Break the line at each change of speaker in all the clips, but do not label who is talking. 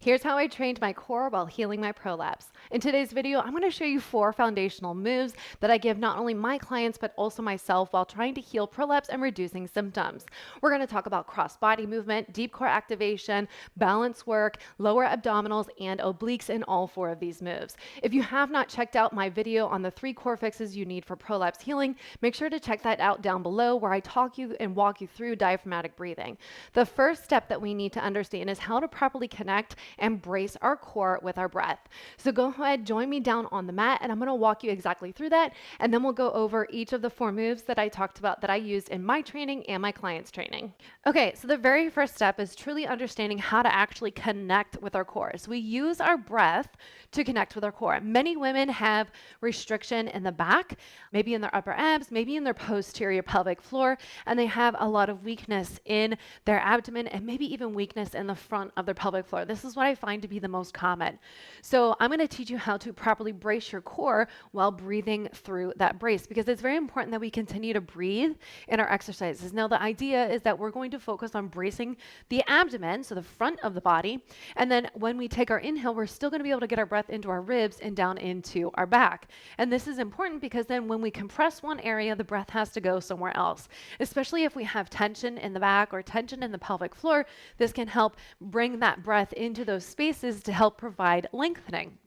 Here's how I trained my core while healing my prolapse. In today's video, I'm going to show you 4 foundational moves that I give not only my clients but also myself while trying to heal prolapse and reducing symptoms. We're going to talk about cross body movement, deep core activation, balance work, lower abdominals, and obliques in all 4 of these moves. If you have not checked out my video on the 3 core fixes you need for prolapse healing, make sure to check that out down below where I talk you and walk you through diaphragmatic breathing. The first step that we need to understand is how to properly connect and brace our core with our breath. So go ahead, join me down on the mat, and I'm going to walk you exactly through that, and then we'll go over each of the 4 moves that I talked about that I used in my training and my clients' training. Okay, so the very first step is truly understanding how to actually connect with our core. So we use our breath to connect with our core. Many women have restriction in the back, maybe in their upper abs, maybe in their posterior pelvic floor, and they have a lot of weakness in their abdomen and maybe even weakness in the front of their pelvic floor. This is what I find to be the most common. So I'm going to teach you how to properly brace your core while breathing through that brace, because it's very important that we continue to breathe in our exercises. Now, the idea is that we're going to focus on bracing the abdomen, so the front of the body, and then when we take our inhale, we're still going to be able to get our breath into our ribs and down into our back. And this is important because then when we compress one area, the breath has to go somewhere else. Especially if we have tension in the back or tension in the pelvic floor, this can help bring that breath into those spaces to help provide lengthening.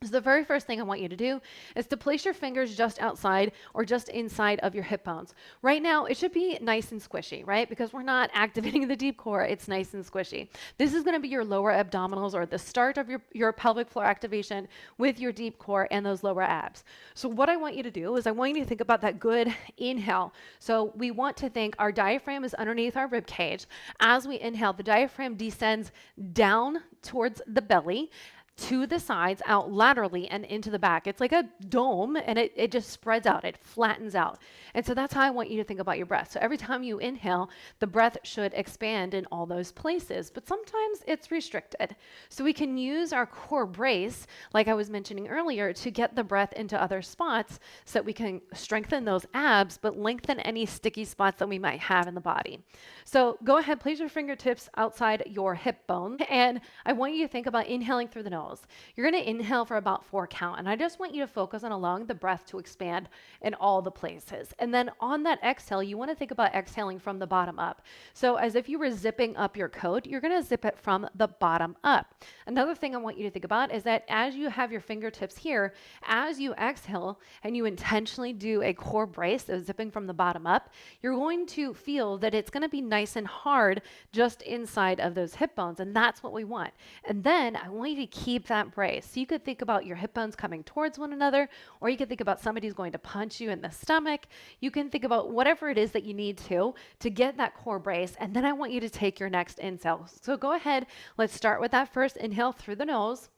So the very first thing I want you to do is to place your fingers just outside or just inside of your hip bones. Right now, it should be nice and squishy, right? Because we're not activating the deep core, it's nice and squishy. This is going to be your lower abdominals, or the start of your pelvic floor activation with your deep core and those lower abs. So what I want you to do is I want you to think about that good inhale. So we want to think our diaphragm is underneath our rib cage. As we inhale, the diaphragm descends down towards the belly, to the sides, out laterally, and into the back. It's like a dome, and it just spreads out. It flattens out. And so that's how I want you to think about your breath. So every time you inhale, the breath should expand in all those places, but sometimes it's restricted. So we can use our core brace, like I was mentioning earlier, to get the breath into other spots so that we can strengthen those abs, but lengthen any sticky spots that we might have in the body. So go ahead, place your fingertips outside your hip bone, and I want you to think about inhaling through the nose. You're going to inhale for about 4 count, and I just want you to focus on allowing the breath to expand in all the places. And then on that exhale, you want to think about exhaling from the bottom up. So as if you were zipping up your coat, you're going to zip it from the bottom up. Another thing I want you to think about is that as you have your fingertips here, as you exhale and you intentionally do a core brace, so zipping from the bottom up, you're going to feel that it's going to be nice and hard just inside of those hip bones, and that's what we want. And then I want you to keep that brace. So you could think about your hip bones coming towards one another, or you could think about somebody's going to punch you in the stomach. You can think about whatever it is that you need to get that core brace. And then I want you to take your next inhale. So go ahead. Let's start with that first inhale through the nose.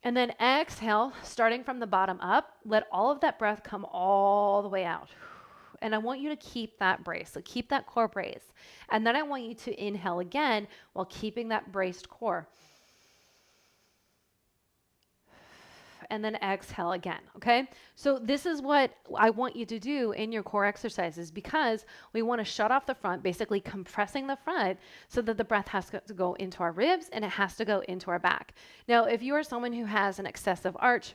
And then exhale, starting from the bottom up. Let all of that breath come all the way out. And I want you to keep that brace. So keep that core brace. And then I want you to inhale again while keeping that braced core. And then exhale again, okay? So this is what I want you to do in your core exercises, because we want to shut off the front, basically compressing the front so that the breath has to go into our ribs and it has to go into our back. Now, if you are someone who has an excessive arch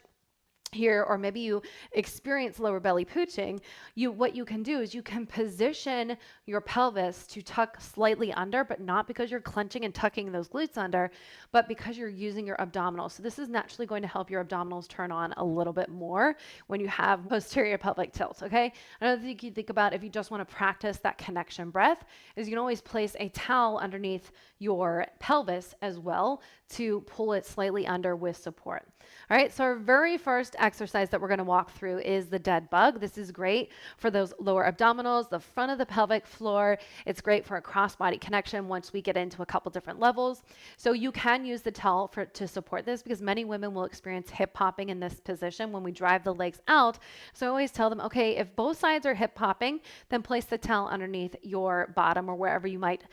here, or maybe you experience lower belly pooching, what you can do is you can position your pelvis to tuck slightly under, but not because you're clenching and tucking those glutes under, but because you're using your abdominals. So this is naturally going to help your abdominals turn on a little bit more when you have posterior pelvic tilt, okay? Another thing you think about if you just want to practice that connection breath is you can always place a towel underneath your pelvis as well to pull it slightly under with support. All right, so our very first exercise that we're going to walk through is the dead bug. This is great for those lower abdominals, the front of the pelvic floor. It's great for a cross-body connection once we get into a couple different levels. So you can use the towel to support this, because many women will experience hip popping in this position when we drive the legs out. So I always tell them, okay, if both sides are hip popping, then place the towel underneath your bottom or wherever you might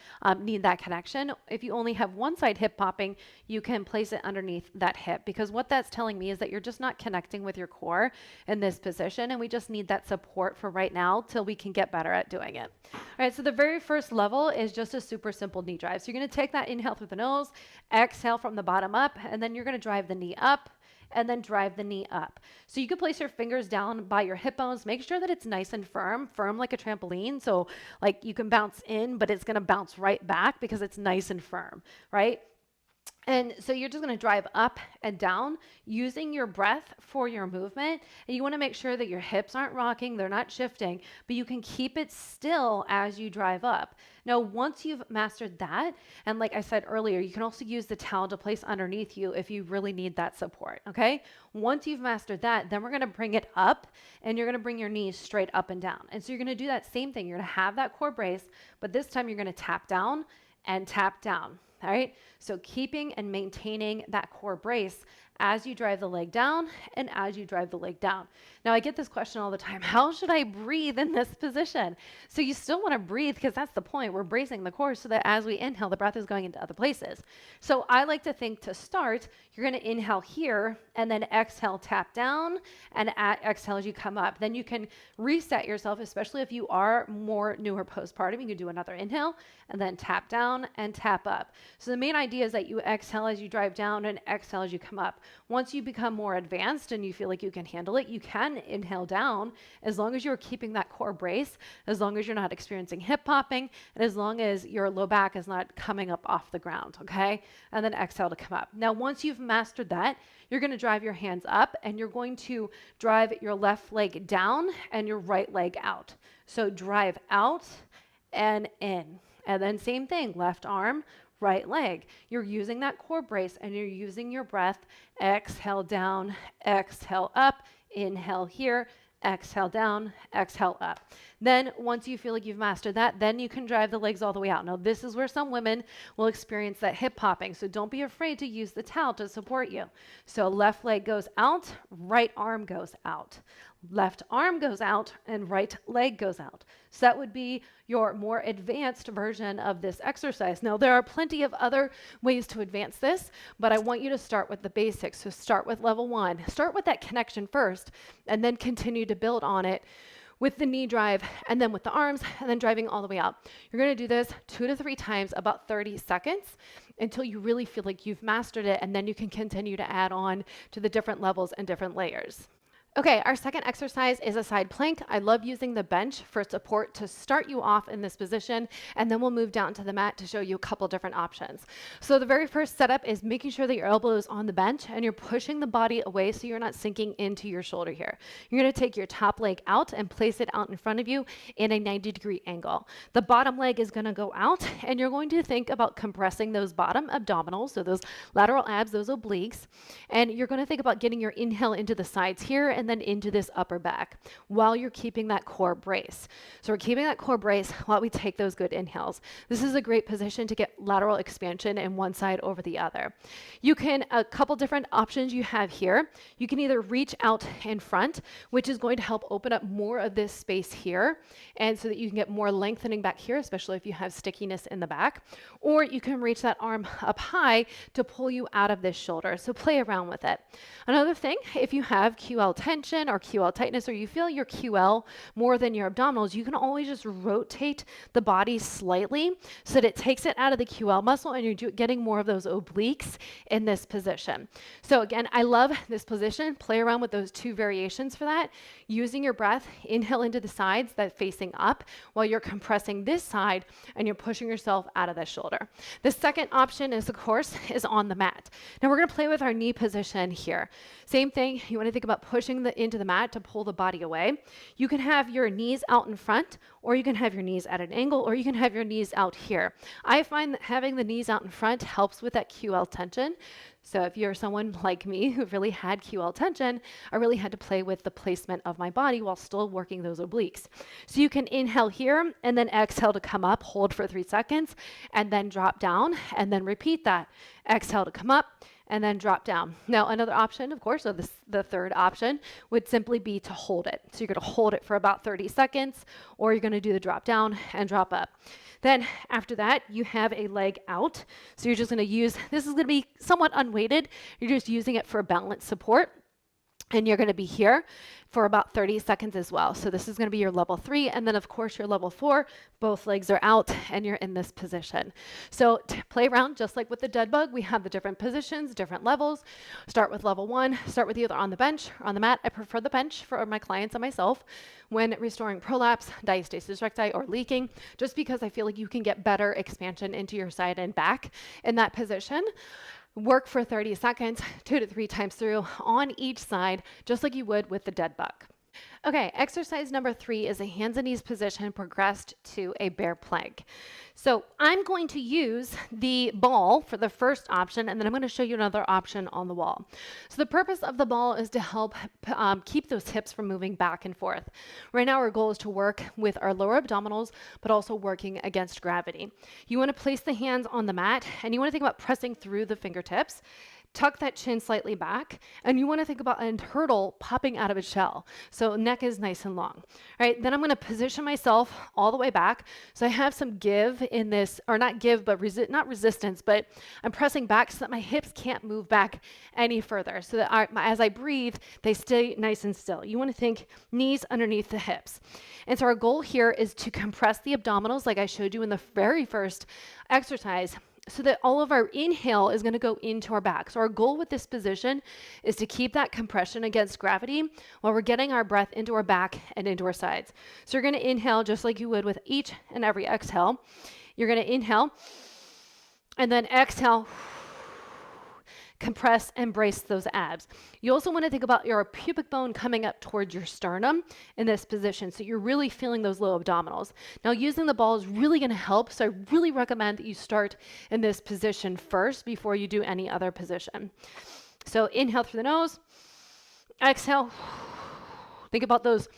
need that connection. If you only have one side hip popping, you can place it underneath that hip, because what that's telling me is that you're just not connecting connecting with your core in this position. And we just need that support for right now till we can get better at doing it. All right, so the very first level is just a super simple knee drive. So you're going to take that inhale through the nose, exhale from the bottom up, and then you're going to drive the knee up and then drive the knee up. So you can place your fingers down by your hip bones. Make sure that it's nice and firm like a trampoline. So like you can bounce in, but it's going to bounce right back because it's nice and firm, right? And so you're just going to drive up and down using your breath for your movement. And you want to make sure that your hips aren't rocking, they're not shifting, but you can keep it still as you drive up. Now, once you've mastered that, and like I said earlier, you can also use the towel to place underneath you if you really need that support, okay? Once you've mastered that, then we're going to bring it up and you're going to bring your knees straight up and down. And so you're going to do that same thing. You're going to have that core brace, but this time you're going to tap down and tap down. All right, so keeping and maintaining that core brace as you drive the leg down and as you drive the leg down. Now, I get this question all the time. How should I breathe in this position? So you still want to breathe because that's the point. We're bracing the core so that as we inhale, the breath is going into other places. So I like to think to start, you're going to inhale here and then exhale, tap down, and exhale as you come up. Then you can reset yourself, especially if you are more newer postpartum. You can do another inhale and then tap down and tap up. So the main idea is that you exhale as you drive down and exhale as you come up. Once you become more advanced and you feel like you can handle it, you can inhale down as long as you're keeping that core brace, as long as you're not experiencing hip popping, and as long as your low back is not coming up off the ground, okay? And then exhale to come up. Now, once you've mastered that, you're going to drive your hands up and you're going to drive your left leg down and your right leg out. So drive out and in. And then same thing, left arm, right leg. You're using that core brace and you're using your breath. Exhale down, exhale up, inhale here, exhale down, exhale up. Then once you feel like you've mastered that, then you can drive the legs all the way out. Now, this is where some women will experience that hip popping. So don't be afraid to use the towel to support you. So left leg goes out, right arm goes out. Left arm goes out and right leg goes out. So that would be your more advanced version of this exercise. Now, there are plenty of other ways to advance this, but I want you to start with the basics. So start with level 1. Start with that connection first, and then continue to build on it with the knee drive, and then with the arms, and then driving all the way out. You're going to do this 2 to 3 times, about 30 seconds, until you really feel like you've mastered it, and then you can continue to add on to the different levels and different layers. Okay, our second exercise is a side plank. I love using the bench for support to start you off in this position, and then we'll move down to the mat to show you a couple different options. So the very first setup is making sure that your elbow is on the bench and you're pushing the body away so you're not sinking into your shoulder here. You're going to take your top leg out and place it out in front of you in a 90-degree angle. The bottom leg is going to go out, and you're going to think about compressing those bottom abdominals, so those lateral abs, those obliques, and you're going to think about getting your inhale into the sides here and then into this upper back while you're keeping that core brace. So we're keeping that core brace while we take those good inhales. This is a great position to get lateral expansion in one side over the other. You can, a couple different options you have here. You can either reach out in front, which is going to help open up more of this space here, and so that you can get more lengthening back here, especially if you have stickiness in the back, or you can reach that arm up high to pull you out of this shoulder. So play around with it. Another thing, if you have QL tension or QL tightness, or you feel your QL more than your abdominals, you can always just rotate the body slightly so that it takes it out of the QL muscle and you're getting more of those obliques in this position. So again, I love this position. Play around with those 2 variations for that. Using your breath, inhale into the sides, that facing up, while you're compressing this side and you're pushing yourself out of the shoulder. The second option is, of course, is on the mat. Now we're going to play with our knee position here. Same thing, you want to think about pushing into the mat to pull the body away. You can have your knees out in front, or you can have your knees at an angle, or you can have your knees out here. I find that having the knees out in front helps with that QL tension. So if you're someone like me who really had QL tension, I really had to play with the placement of my body while still working those obliques. So you can inhale here and then exhale to come up, hold for 3 seconds, and then drop down, and then repeat that. Exhale to come up, and then drop down. Now, another option, of course, or the third option would simply be to hold it. So you're going to hold it for about 30 seconds, or you're going to do the drop down and drop up. Then after that, you have a leg out. So you're just going to use, this is going to be somewhat unweighted. You're just using it for balance support. And you're going to be here for about 30 seconds as well. So this is going to be your level 3. And then of course your level 4, both legs are out and you're in this position. So to play around just like with the dead bug, we have the different positions, different levels. Start with level 1, start with either on the bench or on the mat. I prefer the bench for my clients and myself when restoring prolapse, diastasis recti, or leaking, just because I feel like you can get better expansion into your side and back in that position. Work for 30 seconds, 2 to 3 times through on each side, just like you would with the dead bug. Okay, exercise number 3 is a hands and knees position progressed to a bear plank. So I'm going to use the ball for the first option, and then I'm going to show you another option on the wall. So the purpose of the ball is to help keep those hips from moving back and forth. Right now our goal is to work with our lower abdominals, but also working against gravity. You want to place the hands on the mat, and you want to think about pressing through the fingertips. Tuck that chin slightly back, and you want to think about a turtle popping out of its shell. So neck is nice and long. All right, then I'm going to position myself all the way back. So I have some give in this, or not give, but not resistance, but I'm pressing back so that my hips can't move back any further. So that as I breathe, they stay nice and still. You want to think knees underneath the hips. And so our goal here is to compress the abdominals like I showed you in the very first exercise, so that all of our inhale is going to go into our back. So our goal with this position is to keep that compression against gravity while we're getting our breath into our back and into our sides. So you're going to inhale just like you would with each and every exhale. You're going to inhale and then exhale. Compress and brace those abs. You also want to think about your pubic bone coming up towards your sternum in this position. So you're really feeling those low abdominals. Now using the ball is really going to help. So I really recommend that you start in this position first before you do any other position. So inhale through the nose, exhale. Think about those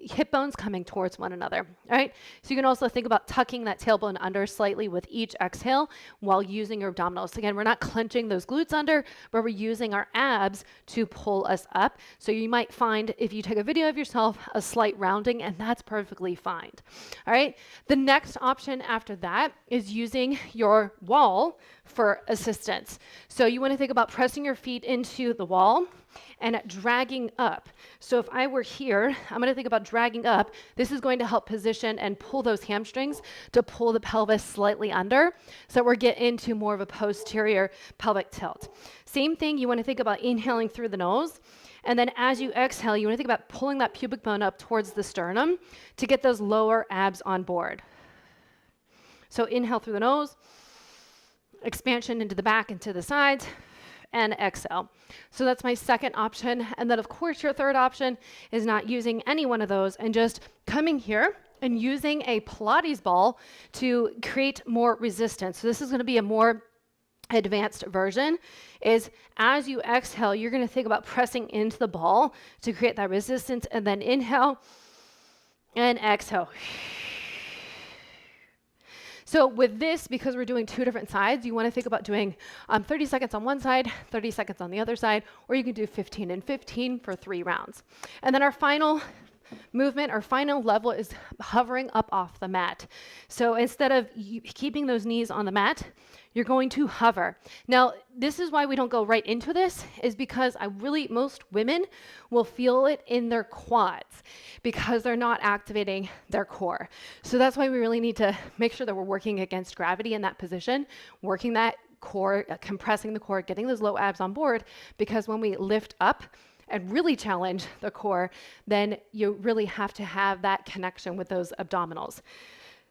hip bones coming towards one another. All right. So you can also think about tucking that tailbone under slightly with each exhale while using your abdominals. Again, we're not clenching those glutes under, but we're using our abs to pull us up. So you might find if you take a video of yourself, a slight rounding, and that's perfectly fine. All right. The next option after that is using your wall for assistance. So you want to think about pressing your feet into the wall and dragging up. So if I were here, I'm going to think about dragging up. This is going to help position and pull those hamstrings to pull the pelvis slightly under, so we're getting into more of a posterior pelvic tilt. Same thing, you want to think about inhaling through the nose. And then as you exhale, you want to think about pulling that pubic bone up towards the sternum to get those lower abs on board. So inhale through the nose, expansion into the back and to the sides, and exhale. So that's my second option. And then of course your third option is not using any one of those and just coming here and using a Pilates ball to create more resistance. So this is going to be a more advanced version. Is as you exhale, you're going to think about pressing into the ball to create that resistance, and then inhale and exhale. So with this, because we're doing two different sides, you want to think about doing 30 seconds on one side, 30 seconds on the other side, or you can do 15 and 15 for 3 rounds. And then our final movement, our final level is hovering up off the mat. So instead of keeping those knees on the mat, you're going to hover. Now, this is why we don't go right into this, is because most women will feel it in their quads because they're not activating their core. So that's why we really need to make sure that we're working against gravity in that position, working that core, compressing the core, getting those low abs on board, because when we lift up and really challenge the core, then you really have to have that connection with those abdominals.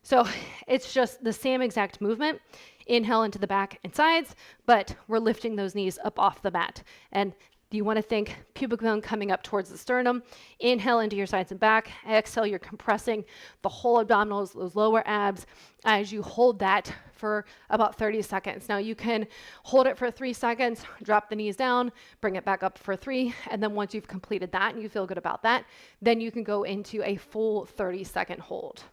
So it's just the same exact movement. Inhale into the back and sides, but we're lifting those knees up off the mat. And you want to think pubic bone coming up towards the sternum. Inhale into your sides and back. Exhale, you're compressing the whole abdominals, those lower abs, as you hold that for about 30 seconds. Now you can hold it for 3 seconds, drop the knees down, bring it back up for 3, and then once you've completed that and you feel good about that, then you can go into a full 30-second hold.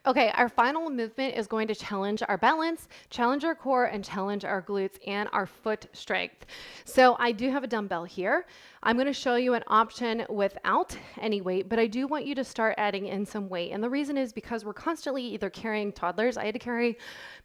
Okay, our final movement is going to challenge our balance, challenge our core, and challenge our glutes and our foot strength. So I do have a dumbbell here. I'm going to show you an option without any weight, but I do want you to start adding in some weight. And the reason is because we're constantly either carrying toddlers. I had to carry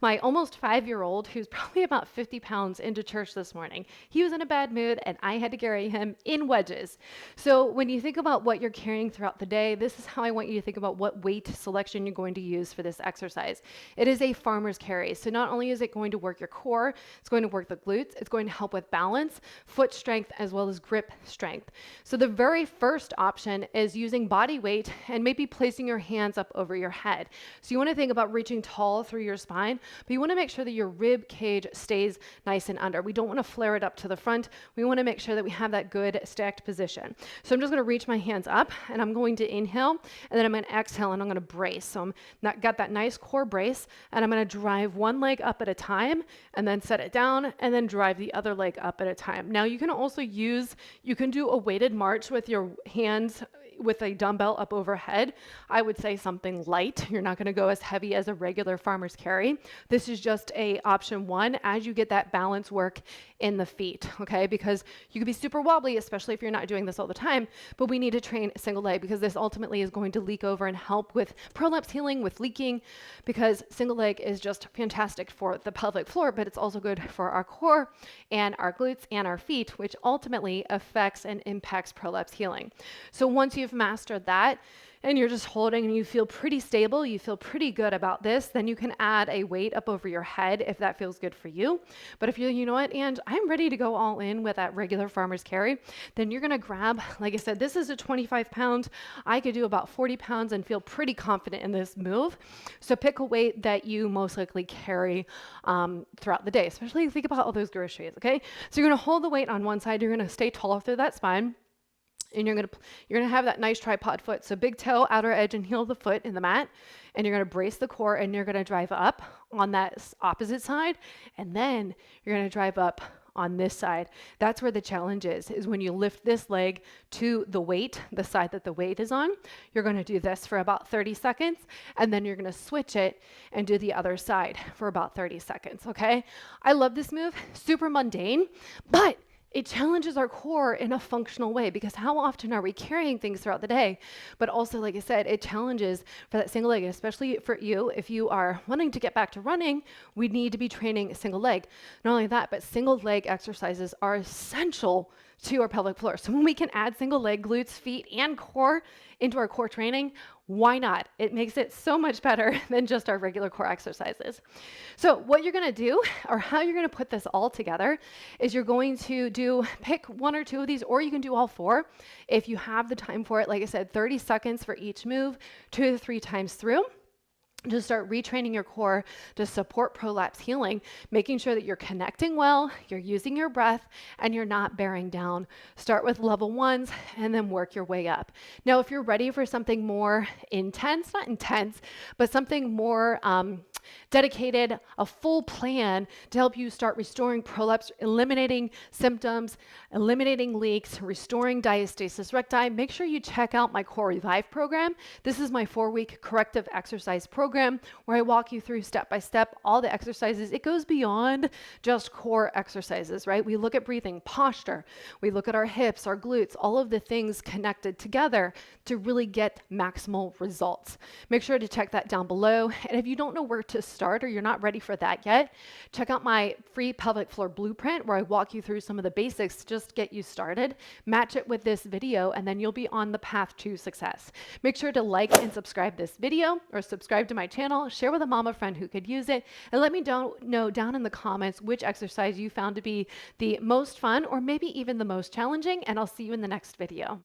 my almost 5-year-old, who's probably about 50 pounds, into church this morning. He was in a bad mood, and I had to carry him in wedges. So when you think about what you're carrying throughout the day, this is how I want you to think about what weight selection you're going to use for this exercise. It is a farmer's carry. So not only is it going to work your core, it's going to work the glutes, it's going to help with balance, foot strength, as well as grip strength. So the very first option is using body weight and maybe placing your hands up over your head. So you want to think about reaching tall through your spine, but you want to make sure that your rib cage stays nice and under. We don't want to flare it up to the front. We want to make sure that we have that good stacked position. So I'm just going to reach my hands up, and I'm going to inhale, and then I'm going to exhale, and I'm going to brace. So I'm got that nice core brace, and I'm going to drive one leg up at a time, and then set it down, and then drive the other leg up at a time. Now you can also you can do a weighted march with your hands with a dumbbell up overhead. I would say something light. You're not going to go as heavy as a regular farmer's carry. This is just a option one as you get that balance work in the feet, okay? Because you could be super wobbly, especially if you're not doing this all the time, but we need to train single leg because this ultimately is going to leak over and help with prolapse healing, with leaking, because single leg is just fantastic for the pelvic floor, but it's also good for our core and our glutes and our feet, which ultimately affects and impacts prolapse healing. So once you've mastered that, and you're just holding and you feel pretty stable, you feel pretty good about this, then you can add a weight up over your head if that feels good for you. But if you know what, and I'm ready to go all in with that regular farmer's carry, then you're gonna grab, like I said, this is a 25 pound. I could do about 40 pounds and feel pretty confident in this move. So pick a weight that you most likely carry throughout the day, especially think about all those groceries, okay? So you're gonna hold the weight on one side, you're gonna stay tall through that spine. And you're gonna have that nice tripod foot. So big toe, outer edge, and heel of the foot in the mat. And you're gonna brace the core, and you're gonna drive up on that opposite side. And then you're gonna drive up on this side. That's where the challenge is when you lift this leg to the weight, the side that the weight is on. You're gonna do this for about 30 seconds, and then you're gonna switch it and do the other side for about 30 seconds, okay? I love this move, super mundane, but it challenges our core in a functional way, because how often are we carrying things throughout the day? But also, like I said, it challenges for that single leg, especially for you. If you are wanting to get back to running, we need to be training a single leg. Not only that, but single leg exercises are essential to our pelvic floor. So when we can add single leg, glutes, feet, and core into our core training, why not? It makes it so much better than just our regular core exercises. So what you're gonna do, or how you're gonna put this all together, is you're going to pick one or two of these, or you can do all four if you have the time for it. Like I said, 30 seconds for each move, 2 to 3 times through, to start retraining your core to support prolapse healing, making sure that you're connecting well, you're using your breath, and you're not bearing down. Start with level ones and then work your way up. Now, if you're ready for something more intense, not intense, but something more dedicated, a full plan to help you start restoring prolapse, eliminating symptoms, eliminating leaks, restoring diastasis recti, make sure you check out my Core Revive program. This is my 4-week corrective exercise program where I walk you through step by step all the exercises. It goes beyond just core exercises, right? We look at breathing, posture, we look at our hips, our glutes, all of the things connected together to really get maximal results. Make sure to check that down below. And if you don't know where to start, or you're not ready for that yet, check out my free pelvic floor blueprint where I walk you through some of the basics to just get you started. Match it with this video, and then you'll be on the path to success. Make sure to like and subscribe this video, or subscribe to my channel, share with a mama friend who could use it, and let me know down in the comments which exercise you found to be the most fun, or maybe even the most challenging, and I'll see you in the next video.